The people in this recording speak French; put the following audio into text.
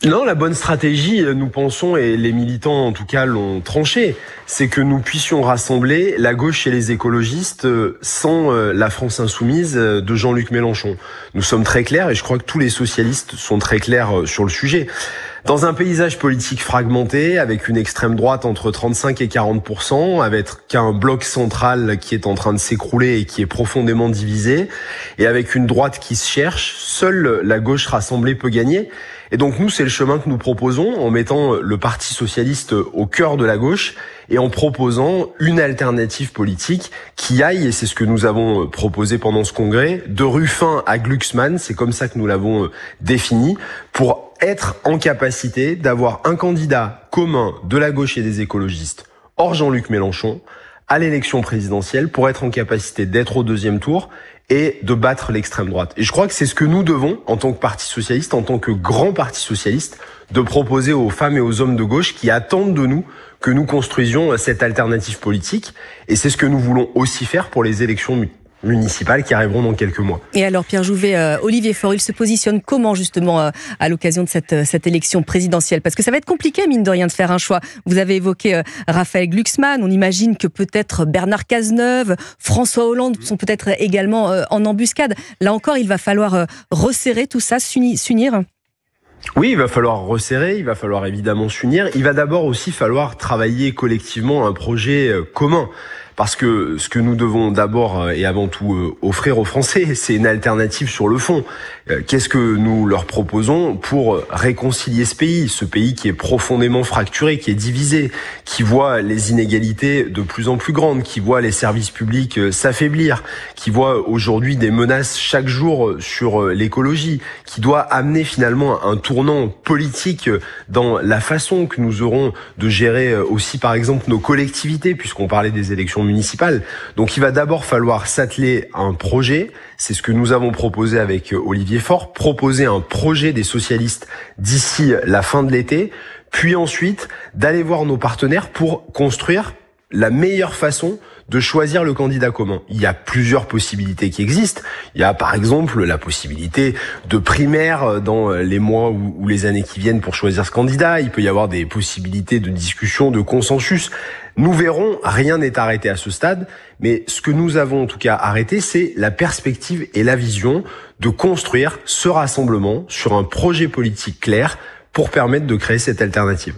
Non, la bonne stratégie, nous pensons, et les militants en tout cas l'ont tranché, c'est que nous puissions rassembler la gauche et les écologistes sans la France insoumise de Jean-Luc Mélenchon. Nous sommes très clairs, et je crois que tous les socialistes sont très clairs sur le sujet. Dans un paysage politique fragmenté, avec une extrême droite entre 35 et 40%, avec un bloc central qui est en train de s'écrouler et qui est profondément divisé, et avec une droite qui se cherche, seule la gauche rassemblée peut gagner. Et donc nous, c'est le chemin que nous proposons en mettant le Parti socialiste au cœur de la gauche et en proposant une alternative politique qui aille, et c'est ce que nous avons proposé pendant ce congrès, de Ruffin à Glucksmann, c'est comme ça que nous l'avons défini, pour être en capacité d'avoir un candidat commun de la gauche et des écologistes, hors Jean-Luc Mélenchon, à l'élection présidentielle, pour être en capacité d'être au deuxième tour et de battre l'extrême droite. Et je crois que c'est ce que nous devons, en tant que Parti socialiste, en tant que grand Parti socialiste, de proposer aux femmes et aux hommes de gauche qui attendent de nous que nous construisions cette alternative politique. Et c'est ce que nous voulons aussi faire pour les élections municipales qui arriveront dans quelques mois. Et alors Pierre Jouvet, Olivier Faure, il se positionne comment justement à l'occasion de cette élection présidentielle? Parce que ça va être compliqué, mine de rien, de faire un choix. Vous avez évoqué Raphaël Glucksmann, on imagine que peut-être Bernard Cazeneuve, François Hollande sont peut-être également en embuscade. Là encore, il va falloir resserrer tout ça, s'unir. Oui, il va falloir resserrer, il va falloir évidemment s'unir. Il va d'abord aussi falloir travailler collectivement à un projet commun. Parce que ce que nous devons d'abord et avant tout offrir aux Français, c'est une alternative sur le fond. Qu'est-ce que nous leur proposons pour réconcilier ce pays qui est profondément fracturé, qui est divisé, qui voit les inégalités de plus en plus grandes, qui voit les services publics s'affaiblir, qui voit aujourd'hui des menaces chaque jour sur l'écologie, qui doit amener finalement un tournant politique dans la façon que nous aurons de gérer aussi par exemple nos collectivités, puisqu'on parlait des élections municipales. Donc il va d'abord falloir s'atteler à un projet, c'est ce que nous avons proposé avec Olivier Faure, proposer un projet des socialistes d'ici la fin de l'été, puis ensuite d'aller voir nos partenaires pour construire la meilleure façon de choisir le candidat commun. Il y a plusieurs possibilités qui existent. Il y a par exemple la possibilité de primaire dans les mois ou les années qui viennent pour choisir ce candidat. Il peut y avoir des possibilités de discussion, de consensus. Nous verrons, rien n'est arrêté à ce stade, mais ce que nous avons en tout cas arrêté, c'est la perspective et la vision de construire ce rassemblement sur un projet politique clair pour permettre de créer cette alternative.